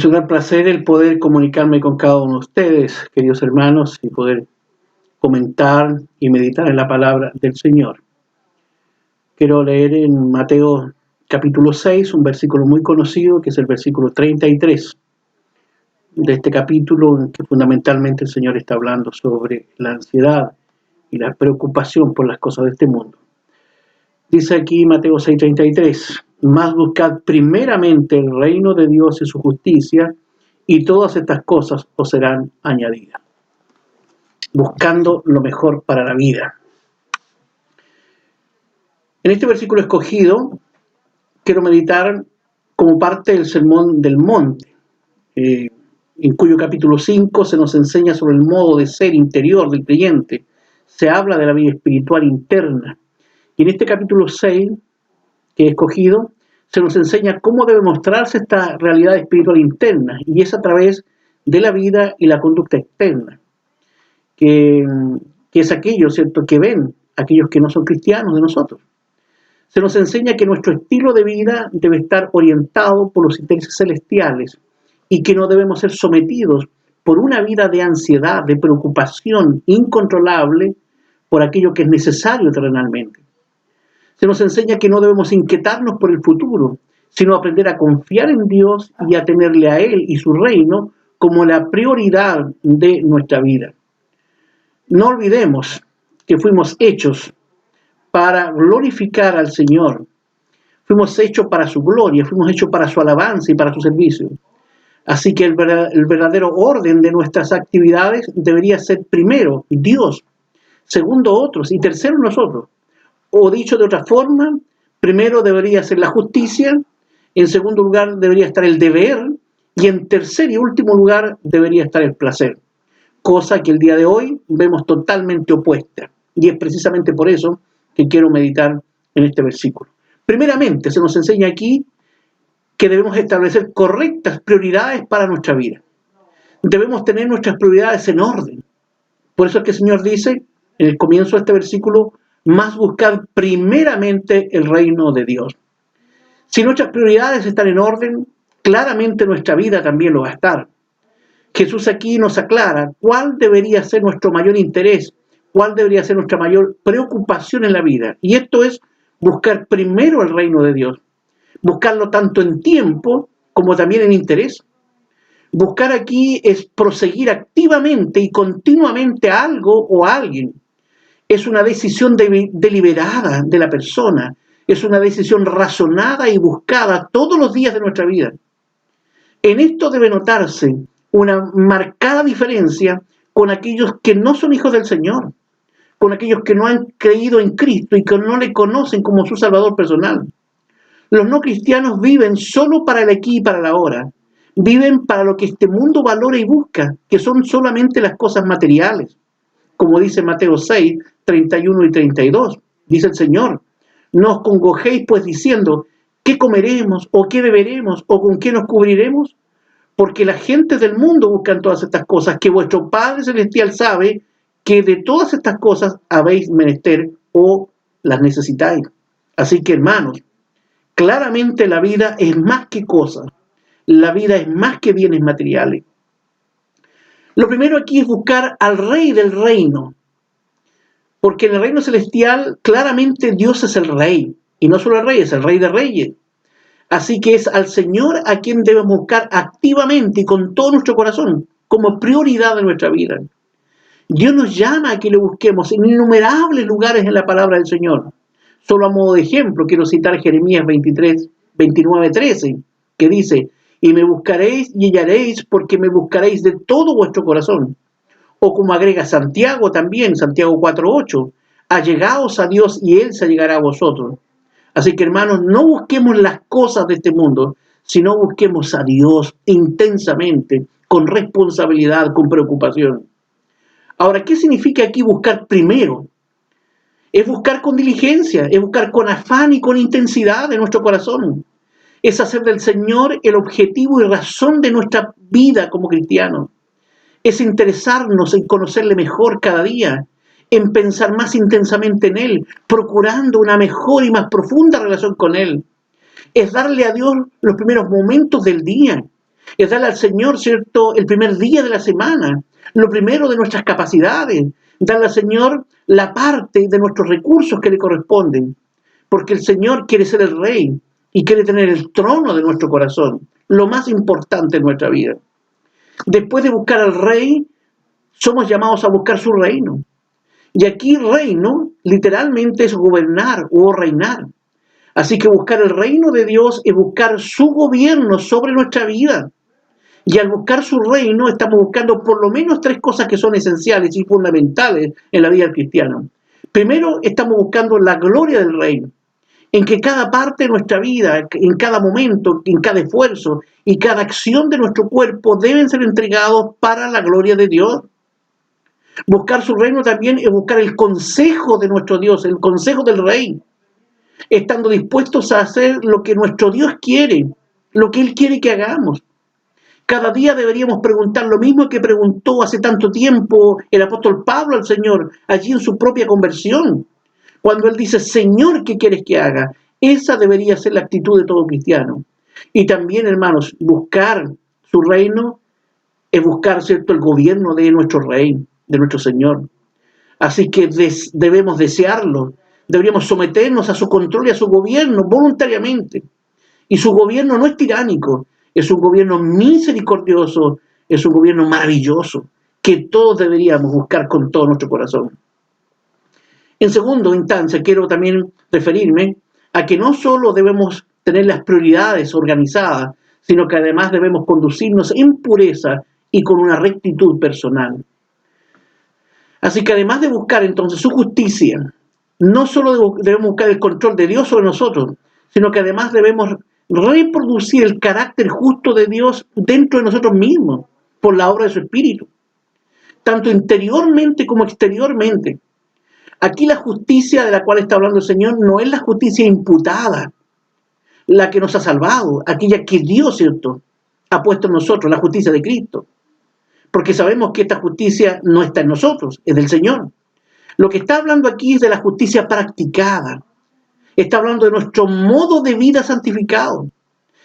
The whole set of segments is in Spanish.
Es un gran placer el poder comunicarme con cada uno de ustedes, queridos hermanos, y poder comentar y meditar en la palabra del Señor. Quiero leer en Mateo capítulo 6, un versículo muy conocido, que es el versículo 33 de este capítulo, en que fundamentalmente el Señor está hablando sobre la ansiedad y la preocupación por las cosas de este mundo. Dice aquí Mateo 6:33, más buscad primeramente el reino de Dios y su justicia, y todas estas cosas os serán añadidas. Buscando lo mejor para la vida. En este versículo escogido, quiero meditar como parte del Sermón del Monte, en cuyo capítulo 5 se nos enseña sobre el modo de ser interior del creyente. Se habla de la vida espiritual interna. Y en este capítulo 6, que he escogido, se nos enseña cómo debe mostrarse esta realidad espiritual interna, y es a través de la vida y la conducta externa, que es aquello, ¿cierto?, que ven aquellos que no son cristianos de nosotros. Se nos enseña que nuestro estilo de vida debe estar orientado por los intereses celestiales y que no debemos ser sometidos por una vida de ansiedad, de preocupación incontrolable por aquello que es necesario terrenalmente. Se nos enseña que no debemos inquietarnos por el futuro, sino aprender a confiar en Dios y a tenerle a Él y su reino como la prioridad de nuestra vida. No olvidemos que fuimos hechos para glorificar al Señor. Fuimos hechos para su gloria, fuimos hechos para su alabanza y para su servicio. Así que el verdadero orden de nuestras actividades debería ser primero Dios, segundo otros y tercero nosotros. O dicho de otra forma, primero debería ser la justicia, en segundo lugar debería estar el deber, y en tercer y último lugar debería estar el placer. Cosa que el día de hoy vemos totalmente opuesta. Y es precisamente por eso que quiero meditar en este versículo. Primeramente, se nos enseña aquí que debemos establecer correctas prioridades para nuestra vida. Debemos tener nuestras prioridades en orden. Por eso es que el Señor dice, en el comienzo de este versículo, más buscar primeramente el reino de Dios. Si nuestras prioridades están en orden, claramente nuestra vida también lo va a estar. Jesús aquí nos aclara cuál debería ser nuestro mayor interés, cuál debería ser nuestra mayor preocupación en la vida. Y esto es buscar primero el reino de Dios. Buscarlo tanto en tiempo como también en interés. Buscar aquí es proseguir activamente y continuamente a algo o a alguien. Es una decisión deliberada de la persona. Es una decisión razonada y buscada todos los días de nuestra vida. En esto debe notarse una marcada diferencia con aquellos que no son hijos del Señor, con aquellos que no han creído en Cristo y que no le conocen como su Salvador personal. Los no cristianos viven solo para el aquí y para la ahora. Viven para lo que este mundo valora y busca, que son solamente las cosas materiales. Como dice Mateo 6, 31 y 32. Dice el Señor, no os congojéis pues diciendo, ¿qué comeremos o qué beberemos o con qué nos cubriremos? Porque la gente del mundo buscan todas estas cosas, que vuestro Padre Celestial sabe que de todas estas cosas habéis menester o las necesitáis. Así que, hermanos, claramente la vida es más que cosas. La vida es más que bienes materiales. Lo primero aquí es buscar al Rey del reino. Porque en el reino celestial, claramente Dios es el Rey. Y no solo el Rey, es el Rey de Reyes. Así que es al Señor a quien debemos buscar activamente y con todo nuestro corazón, como prioridad de nuestra vida. Dios nos llama a que lo busquemos en innumerables lugares en la palabra del Señor. Solo a modo de ejemplo, quiero citar Jeremías 29, 13, que dice, y me buscaréis y hallaréis porque me buscaréis de todo vuestro corazón. O como agrega Santiago también, Santiago 4:8, allegaos a Dios y Él se allegará a vosotros. Así que, hermanos, no busquemos las cosas de este mundo, sino busquemos a Dios intensamente, con responsabilidad, con preocupación. Ahora, ¿qué significa aquí buscar primero? Es buscar con diligencia, es buscar con afán y con intensidad de nuestro corazón. Es hacer del Señor el objetivo y razón de nuestra vida como cristianos. Es interesarnos en conocerle mejor cada día, en pensar más intensamente en Él, procurando una mejor y más profunda relación con Él. Es darle a Dios los primeros momentos del día. Es darle al Señor, ¿cierto?, el primer día de la semana, lo primero de nuestras capacidades, darle al Señor la parte de nuestros recursos que le corresponden, porque el Señor quiere ser el Rey y quiere tener el trono de nuestro corazón, lo más importante en nuestra vida. Después de buscar al Rey, somos llamados a buscar su reino. Y aquí reino literalmente es gobernar o reinar. Así que buscar el reino de Dios es buscar su gobierno sobre nuestra vida. Y al buscar su reino estamos buscando por lo menos 3 cosas que son esenciales y fundamentales en la vida del cristiano. Primero, estamos buscando la gloria del reino, en que cada parte de nuestra vida, en cada momento, en cada esfuerzo y cada acción de nuestro cuerpo deben ser entregados para la gloria de Dios. Buscar su reino también es buscar el consejo de nuestro Dios, el consejo del Rey, estando dispuestos a hacer lo que nuestro Dios quiere, lo que Él quiere que hagamos. Cada día deberíamos preguntar lo mismo que preguntó hace tanto tiempo el apóstol Pablo al Señor, allí en su propia conversión. Cuando él dice, Señor, ¿qué quieres que haga? Esa debería ser la actitud de todo cristiano. Y también, hermanos, buscar su reino es buscar, ¿cierto?, el gobierno de nuestro Rey, de nuestro Señor. Así que debemos desearlo, deberíamos someternos a su control y a su gobierno voluntariamente. Y su gobierno no es tiránico, es un gobierno misericordioso, es un gobierno maravilloso, que todos deberíamos buscar con todo nuestro corazón. En segunda instancia, quiero también referirme a que no solo debemos tener las prioridades organizadas, sino que además debemos conducirnos en pureza y con una rectitud personal. Así que además de buscar entonces su justicia, no solo debemos buscar el control de Dios sobre nosotros, sino que además debemos reproducir el carácter justo de Dios dentro de nosotros mismos, por la obra de su Espíritu, tanto interiormente como exteriormente. Aquí la justicia de la cual está hablando el Señor no es la justicia imputada, la que nos ha salvado, aquella que Dios, ¿cierto?, ha puesto en nosotros, la justicia de Cristo. Porque sabemos que esta justicia no está en nosotros, es del Señor. Lo que está hablando aquí es de la justicia practicada. Está hablando de nuestro modo de vida santificado.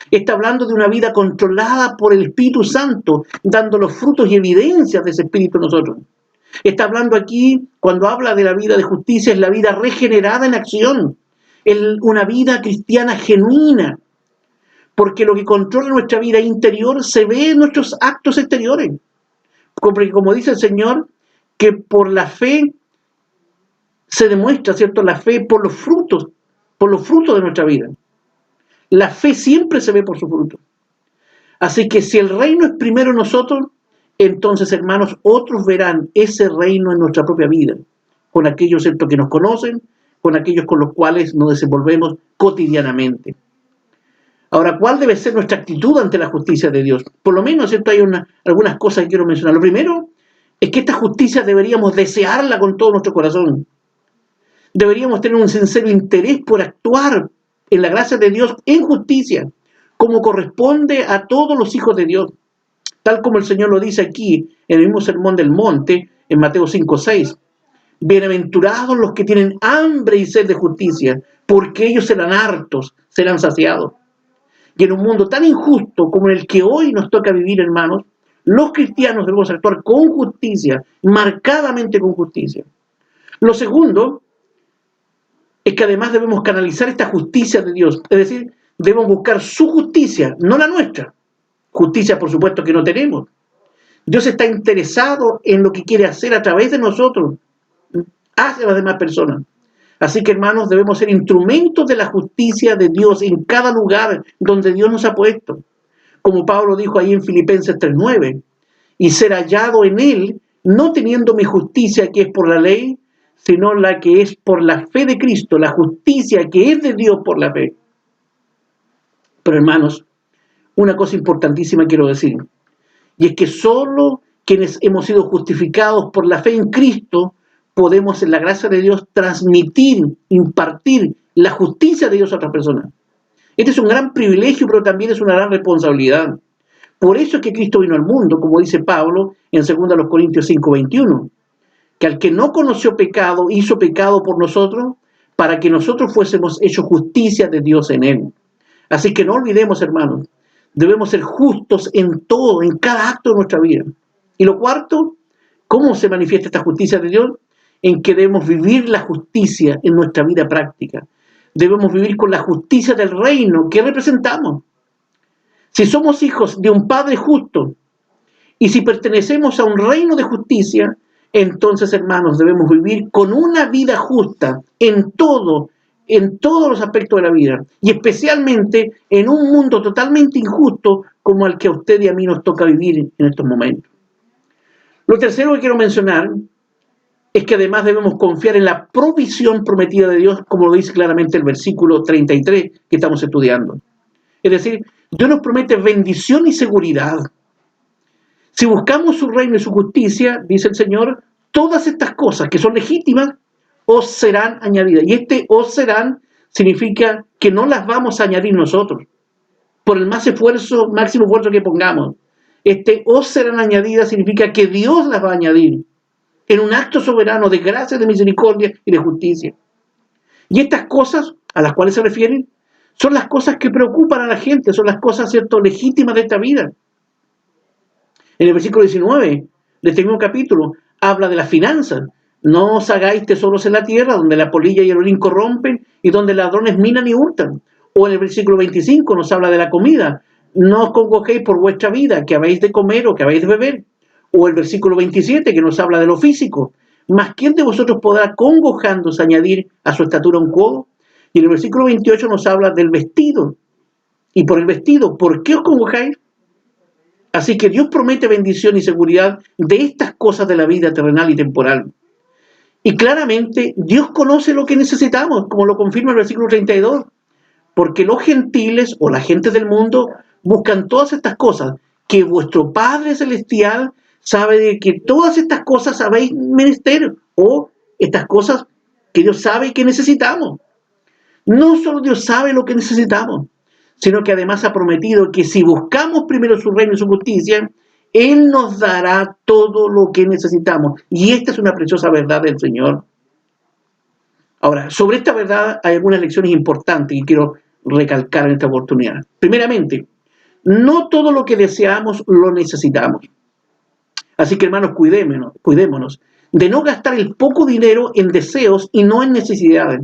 Está hablando de una vida controlada por el Espíritu Santo, dando los frutos y evidencias de ese Espíritu en nosotros. Está hablando aquí, cuando habla de la vida de justicia, es la vida regenerada en acción. Es una vida cristiana genuina. Porque lo que controla nuestra vida interior se ve en nuestros actos exteriores. Porque como dice el Señor, que por la fe se demuestra, ¿cierto?, la fe por los frutos de nuestra vida. La fe siempre se ve por su fruto. Así que si el reino es primero en nosotros, entonces, hermanos, otros verán ese reino en nuestra propia vida, con aquellos, ¿cierto?, que nos conocen, con aquellos con los cuales nos desenvolvemos cotidianamente. Ahora, ¿cuál debe ser nuestra actitud ante la justicia de Dios? Por lo menos, ¿cierto?, hay algunas cosas que quiero mencionar. Lo primero es que esta justicia deberíamos desearla con todo nuestro corazón. Deberíamos tener un sincero interés por actuar en la gracia de Dios en justicia, como corresponde a todos los hijos de Dios. Tal como el Señor lo dice aquí, en el mismo Sermón del Monte, en Mateo 5:6. Bienaventurados los que tienen hambre y sed de justicia, porque ellos serán hartos, serán saciados. Y en un mundo tan injusto como el que hoy nos toca vivir, hermanos, los cristianos debemos actuar con justicia, marcadamente con justicia. Lo segundo es que además debemos canalizar esta justicia de Dios, es decir, debemos buscar su justicia, no la nuestra. Justicia, por supuesto, que no tenemos. Dios está interesado en lo que quiere hacer a través de nosotros, hacia las demás personas. Así que, hermanos, debemos ser instrumentos de la justicia de Dios en cada lugar donde Dios nos ha puesto. Como Pablo dijo ahí en Filipenses 3:9, y ser hallado en Él, no teniendo mi justicia que es por la ley, sino la que es por la fe de Cristo, la justicia que es de Dios por la fe. Pero, hermanos, una cosa importantísima quiero decir, y es que solo quienes hemos sido justificados por la fe en Cristo podemos, en la gracia de Dios, transmitir, impartir la justicia de Dios a otras personas. Este es un gran privilegio, pero también es una gran responsabilidad. Por eso es que Cristo vino al mundo, como dice Pablo en 2 Corintios 5:21, que al que no conoció pecado, hizo pecado por nosotros, para que nosotros fuésemos hechos justicia de Dios en él. Así que no olvidemos, hermanos, Debemos ser justos en todo, en cada acto de nuestra vida. Y lo cuarto, ¿cómo se manifiesta esta justicia de Dios? En que debemos vivir la justicia en nuestra vida práctica. Debemos vivir con la justicia del reino que representamos. Si somos hijos de un Padre justo y si pertenecemos a un reino de justicia, entonces, hermanos, debemos vivir con una vida justa en todos los aspectos de la vida, y especialmente en un mundo totalmente injusto como el que a usted y a mí nos toca vivir en estos momentos. Lo tercero que quiero mencionar es que además debemos confiar en la provisión prometida de Dios, como lo dice claramente el versículo 33 que estamos estudiando. Es decir, Dios nos promete bendición y seguridad. Si buscamos su reino y su justicia, dice el Señor, todas estas cosas que son legítimas os serán añadidas. Y este os serán significa que no las vamos a añadir nosotros, por el máximo esfuerzo que pongamos. Este os serán añadidas significa que Dios las va a añadir en un acto soberano de gracia, de misericordia y de justicia. Y estas cosas a las cuales se refieren son las cosas que preocupan a la gente, son las cosas, ¿cierto?, legítimas de esta vida. En el versículo 19 de este mismo capítulo habla de las finanzas. No os hagáis tesoros en la tierra, donde la polilla y el orín corrompen y donde ladrones minan y hurtan. O en el versículo 25 nos habla de la comida. No os congojéis por vuestra vida, que habéis de comer o que habéis de beber. O el versículo 27 que nos habla de lo físico. Mas ¿quién de vosotros podrá congojándose añadir a su estatura un codo? Y en el versículo 28 nos habla del vestido. Y por el vestido, ¿por qué os congojáis? Así que Dios promete bendición y seguridad de estas cosas de la vida terrenal y temporal. Y claramente Dios conoce lo que necesitamos, como lo confirma el versículo 32. Porque los gentiles o la gente del mundo buscan todas estas cosas, que vuestro Padre Celestial sabe de que todas estas cosas habéis menester, o estas cosas que Dios sabe que necesitamos. No solo Dios sabe lo que necesitamos, sino que además ha prometido que si buscamos primero su reino y su justicia, Él nos dará todo lo que necesitamos. Y esta es una preciosa verdad del Señor. Ahora, sobre esta verdad hay algunas lecciones importantes que quiero recalcar en esta oportunidad. Primeramente, no todo lo que deseamos lo necesitamos. Así que, hermanos, cuidémonos de no gastar el poco dinero en deseos y no en necesidades.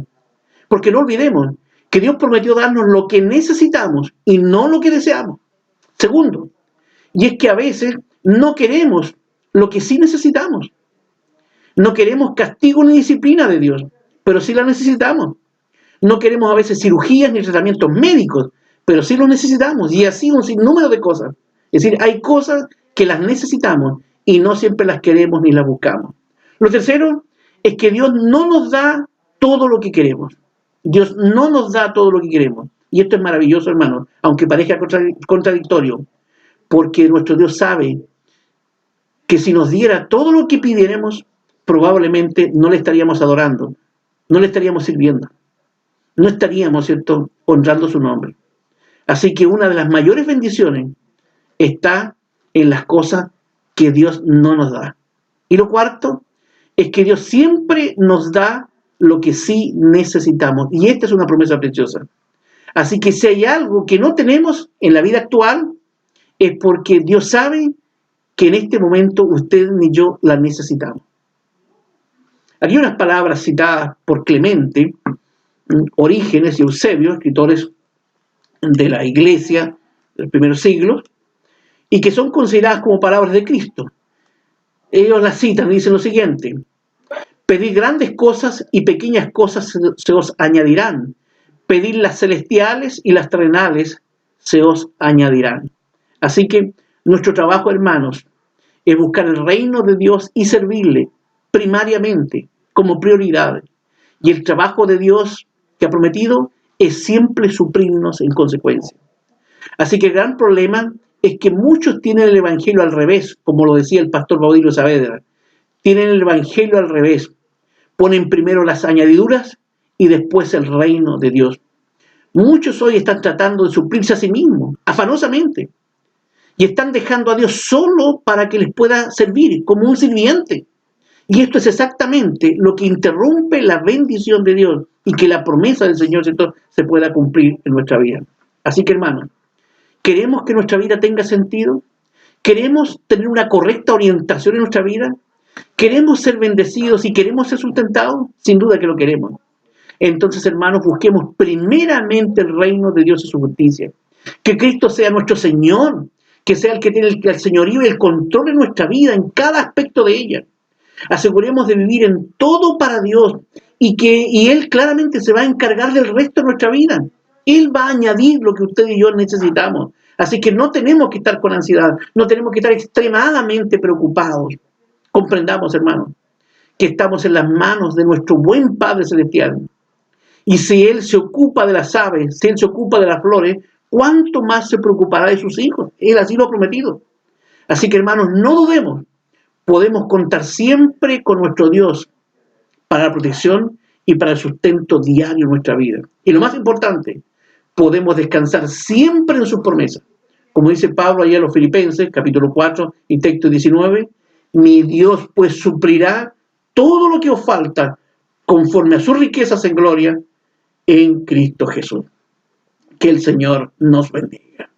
Porque no olvidemos que Dios prometió darnos lo que necesitamos y no lo que deseamos. Segundo, y es que a veces no queremos lo que sí necesitamos. No queremos castigo ni disciplina de Dios, pero sí la necesitamos. No queremos a veces cirugías ni tratamientos médicos, pero sí los necesitamos. Y así un sinnúmero de cosas. Es decir, hay cosas que las necesitamos y no siempre las queremos ni las buscamos. Lo tercero es que Dios no nos da todo lo que queremos. Dios no nos da todo lo que queremos. Y esto es maravilloso, hermanos, aunque parezca contradictorio, porque nuestro Dios sabe que si nos diera todo lo que pidiéramos, probablemente no le estaríamos adorando, no le estaríamos sirviendo, no estaríamos, ¿cierto?, honrando su nombre. Así que una de las mayores bendiciones está en las cosas que Dios no nos da. Y lo cuarto es que Dios siempre nos da lo que sí necesitamos. Y esta es una promesa preciosa. Así que si hay algo que no tenemos en la vida actual, es porque Dios sabe que en este momento usted ni yo la necesitamos. Aquí hay unas palabras citadas por Clemente, Orígenes y Eusebio, escritores de la iglesia del primer siglo, y que son consideradas como palabras de Cristo. Ellos las citan y dicen lo siguiente: pedid grandes cosas y pequeñas cosas se os añadirán. Pedid las celestiales y las terrenales se os añadirán. Así que nuestro trabajo, hermanos, es buscar el reino de Dios y servirle primariamente, como prioridad. Y el trabajo de Dios que ha prometido es siempre suplirnos en consecuencia. Así que el gran problema es que muchos tienen el evangelio al revés, como lo decía el pastor Baudilio Saavedra. Tienen el evangelio al revés. Ponen primero las añadiduras y después el reino de Dios. Muchos hoy están tratando de suplirse a sí mismos, afanosamente, y están dejando a Dios solo para que les pueda servir como un sirviente. Y esto es exactamente lo que interrumpe la bendición de Dios y que la promesa del Señor, ¿cierto?, se pueda cumplir en nuestra vida. Así que, hermanos, ¿Queremos que nuestra vida tenga sentido? ¿Queremos tener una correcta orientación en nuestra vida? ¿Queremos ser bendecidos y queremos ser sustentados? Sin duda que lo queremos. Entonces, hermanos, busquemos primeramente el reino de Dios y su justicia. Que Cristo sea nuestro Señor, que sea el que tiene el señorío y el control de nuestra vida en cada aspecto de ella. Aseguremos de vivir en todo para Dios y Él claramente se va a encargar del resto de nuestra vida. Él va a añadir lo que usted y yo necesitamos. Así que no tenemos que estar con ansiedad, no tenemos que estar extremadamente preocupados. Comprendamos, hermanos, que estamos en las manos de nuestro buen Padre Celestial. Y si Él se ocupa de las aves, si Él se ocupa de las flores, ¿cuánto más se preocupará de sus hijos? Él así lo ha prometido. Así que, hermanos, no dudemos. Podemos contar siempre con nuestro Dios para la protección y para el sustento diario en nuestra vida. Y lo más importante, podemos descansar siempre en sus promesas. Como dice Pablo allá en los Filipenses, capítulo 4 y texto 19, mi Dios pues suplirá todo lo que os falta conforme a sus riquezas en gloria en Cristo Jesús. Que el Señor nos bendiga.